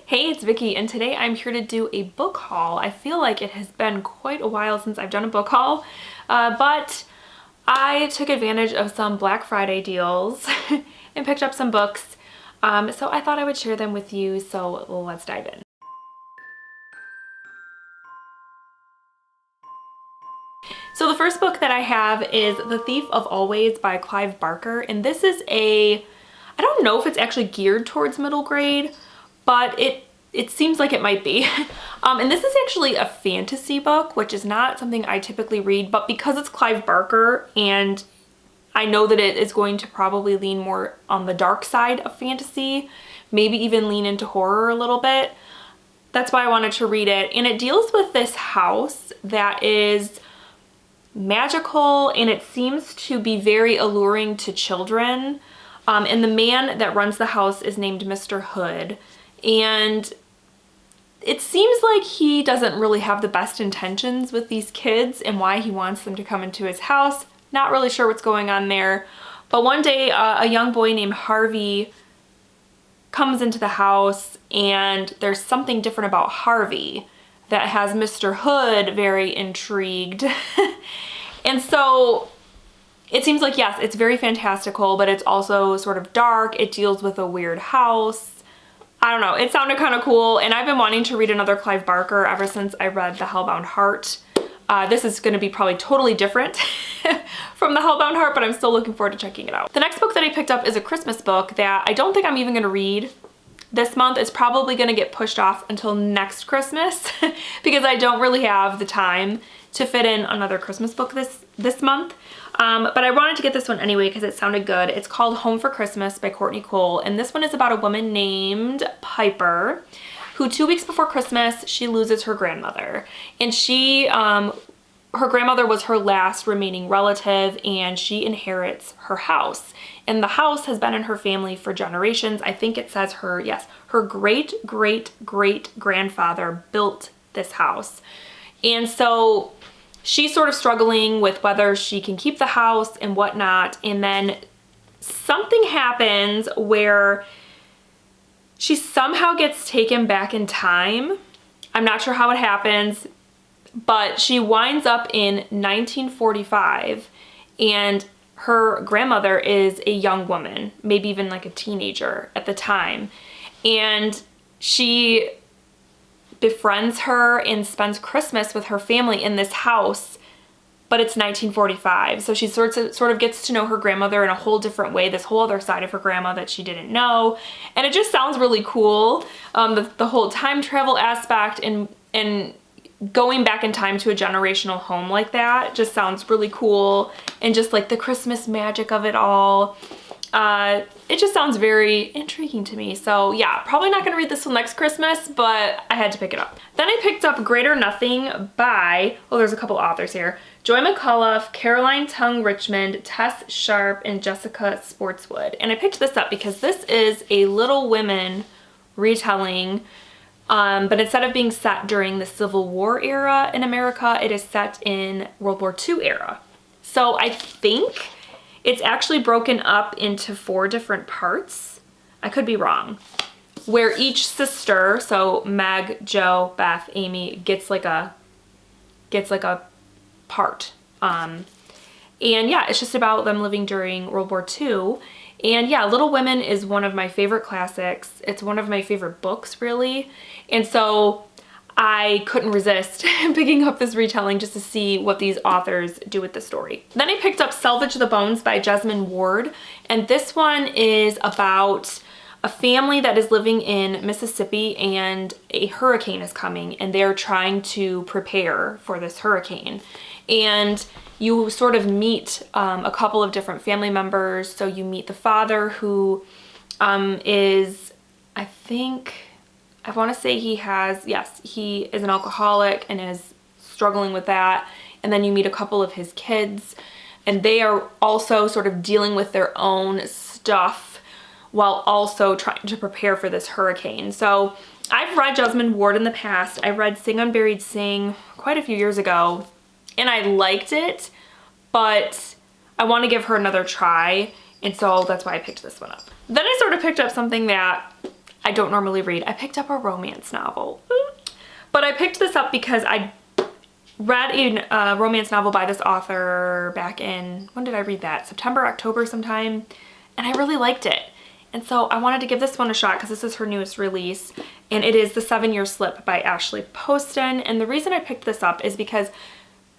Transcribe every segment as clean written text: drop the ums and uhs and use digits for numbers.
Hey, it's Vicky, and today I'm here to do a book haul. I feel like it has been quite a while since I've done a book haul, but I took advantage of some Black Friday deals and picked up some books, so I thought I would share them with you, so let's dive in. So the first book that I have is The Thief of Always by Clive Barker, and this is I don't know if it's actually geared towards middle grade, but it seems like it might be. And this is actually a fantasy book, which is not something I typically read, but because it's Clive Barker and I know that it is going to probably lean more on the dark side of fantasy, maybe even lean into horror a little bit, that's why I wanted to read it. And it deals with this house that is magical and it seems to be very alluring to children. And the man that runs the house is named Mr. Hood. And it seems like he doesn't really have the best intentions with these kids and why he wants them to come into his house. Not really sure what's going on there. But one day a young boy named Harvey comes into the house and there's something different about Harvey that has Mr. Hood very intrigued. And so it seems like, yes, it's very fantastical, but it's also sort of dark. It deals with a weird house. I don't know, it sounded kind of cool, and I've been wanting to read another Clive Barker ever since I read The Hellbound Heart. This is going to be probably totally different from The Hellbound Heart, but I'm still looking forward to checking it out. The next book that I picked up is a Christmas book that I don't think I'm even going to read this month. It's probably going to get pushed off until next Christmas because I don't really have the time to fit in another Christmas book this month. But I wanted to get this one anyway because it sounded good. It's called Home for Christmas by Courtney Cole, and this one is about a woman named Piper who 2 weeks before Christmas she loses her grandmother, and her grandmother was her last remaining relative, and she inherits her house. And the house has been in her family for generations. I think it says her great-great-great-grandfather built this house. And so she's sort of struggling with whether she can keep the house and whatnot. And then something happens where she somehow gets taken back in time. I'm not sure how it happens, but she winds up in 1945 and her grandmother is a young woman, maybe even like a teenager at the time. And she befriends her and spends Christmas with her family in this house, but it's 1945. So she sort of gets to know her grandmother in a whole different way, this whole other side of her grandma that she didn't know. And it just sounds really cool. The whole time travel aspect and going back in time to a generational home like that just sounds really cool. And just like the Christmas magic of it all. It just sounds very intriguing to me. So yeah, probably not gonna read this till next Christmas, but I had to pick it up. Then I picked up Great or Nothing by, well, there's a couple authors here. Joy McCullough, Caroline Tung Richmond, Tess Sharp, and Jessica Sportswood. And I picked this up because this is a Little Women retelling, but instead of being set during the Civil War era in America, it is set in World War II era. So I think it's actually broken up into 4 different parts. I could be wrong. Where each sister, so Meg, Jo, Beth, Amy, gets like a part. And yeah, it's just about them living during World War II. And yeah, Little Women is one of my favorite classics. It's one of my favorite books, really. And so I couldn't resist picking up this retelling just to see what these authors do with the story. Then I picked up Salvage the Bones by Jesmyn Ward, and this one is about a family that is living in Mississippi and a hurricane is coming and they're trying to prepare for this hurricane. And you sort of meet a couple of different family members. So you meet the father who is, I want to say he is an alcoholic and is struggling with that. And then you meet a couple of his kids and they are also sort of dealing with their own stuff while also trying to prepare for this hurricane. So I've read Jesmyn Ward in the past. I read Sing Unburied Sing quite a few years ago and I liked it, but I want to give her another try. And so that's why I picked this one up. Then I sort of picked up something that I don't normally read. I picked up a romance novel. But I picked this up because I read a romance novel by this author back in, when did I read that? September, October sometime. And I really liked it. And so I wanted to give this one a shot because this is her newest release. And it is The 7-Year Slip by Ashley Poston. And the reason I picked this up is because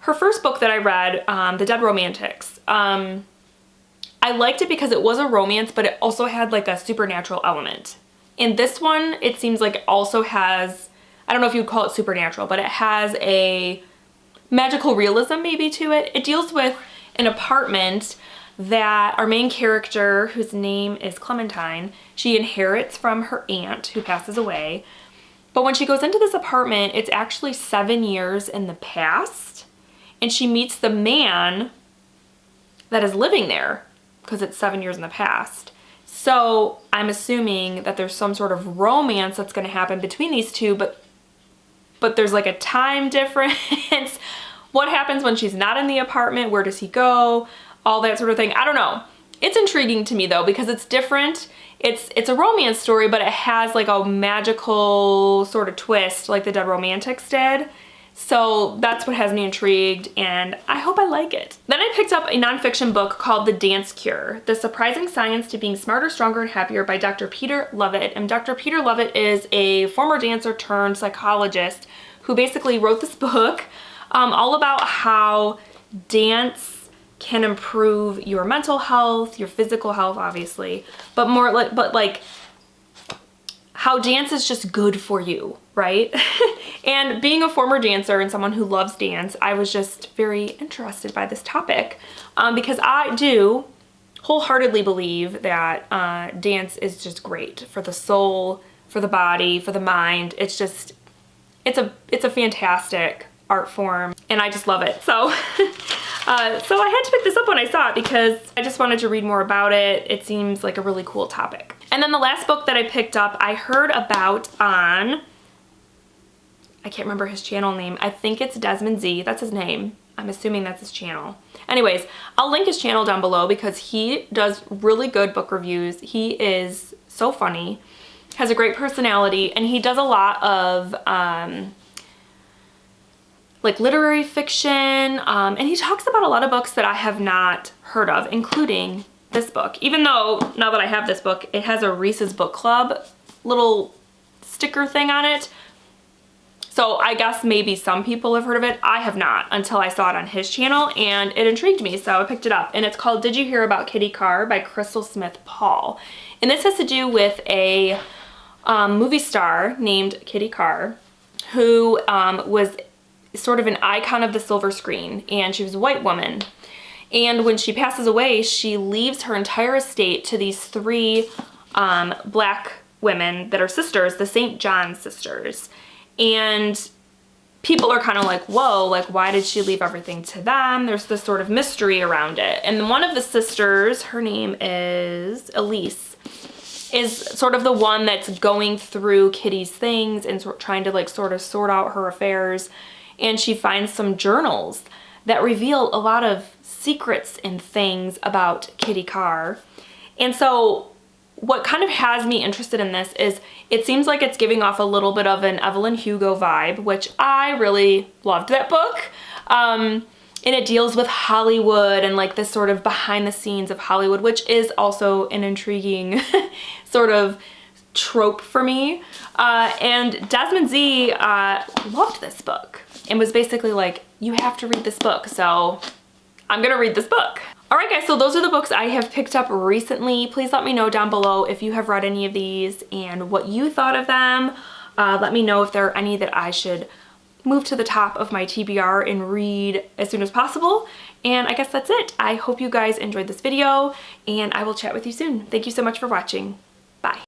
her first book that I read, The Dead Romantics, I liked it because it was a romance, but it also had like a supernatural element. In this one, it seems like it also has, I don't know if you'd call it supernatural, but it has a magical realism maybe to it. It deals with an apartment that our main character, whose name is Clementine, she inherits from her aunt who passes away. But when she goes into this apartment, it's actually 7 years in the past, and she meets the man that is living there because it's 7 years in the past. So I'm assuming that there's some sort of romance that's going to happen between these two, but there's like a time difference. What happens when she's not in the apartment? Where does he go? All that sort of thing. I don't know. It's intriguing to me though because it's different. It's a romance story, but it has like a magical sort of twist like The Dead Romantics did. So that's what has me intrigued, and I hope I like it. Then I picked up a nonfiction book called The Dance Cure, The Surprising Science to Being Smarter, Stronger, and Happier by Dr. Peter Lovett. And Dr. Peter Lovett is a former dancer turned psychologist who basically wrote this book all about how dance can improve your mental health, your physical health, obviously, but like how dance is just good for you, right? And being a former dancer and someone who loves dance, I was just very interested by this topic because I do wholeheartedly believe that dance is just great for the soul, for the body, for the mind. It's just, it's a fantastic art form, and I just love it. So, so I had to pick this up when I saw it because I just wanted to read more about it. It seems like a really cool topic. And then the last book that I picked up, I heard about on, I can't remember his channel name. I think it's Desmond Z. That's his name. I'm assuming that's his channel. Anyways, I'll link his channel down below because he does really good book reviews. He is so funny, has a great personality, and he does a lot of like literary fiction, and he talks about a lot of books that I have not heard of, including this book. Even though, now that I have this book, it has a Reese's Book Club little sticker thing on it. So I guess maybe some people have heard of it. I have not until I saw it on his channel, and it intrigued me, so I picked it up. And it's called Did You Hear About Kitty Carr by Crystal Smith Paul. And this has to do with a movie star named Kitty Carr who was sort of an icon of the silver screen, and she was a white woman. And when she passes away, she leaves her entire estate to these 3 black women that are sisters, the St. John sisters. And people are kind of like, whoa, like why did she leave everything to them? There's this sort of mystery around it. And one of the sisters, her name is Elise, is sort of the one that's going through Kitty's things and trying to like sort of sort out her affairs. And she finds some journals that reveal a lot of secrets and things about Kitty Carr. And so what kind of has me interested in this is it seems like it's giving off a little bit of an Evelyn Hugo vibe, which I really loved that book. And it deals with Hollywood and like this sort of behind the scenes of Hollywood, which is also an intriguing sort of trope for me. And Desmond Z loved this book and was basically like, you have to read this book. So I'm gonna read this book. All right guys, so those are the books I have picked up recently. Please let me know down below if you have read any of these and what you thought of them. Let me know if there are any that I should move to the top of my TBR and read as soon as possible. And I guess that's it. I hope you guys enjoyed this video, and I will chat with you soon. Thank you so much for watching. Bye.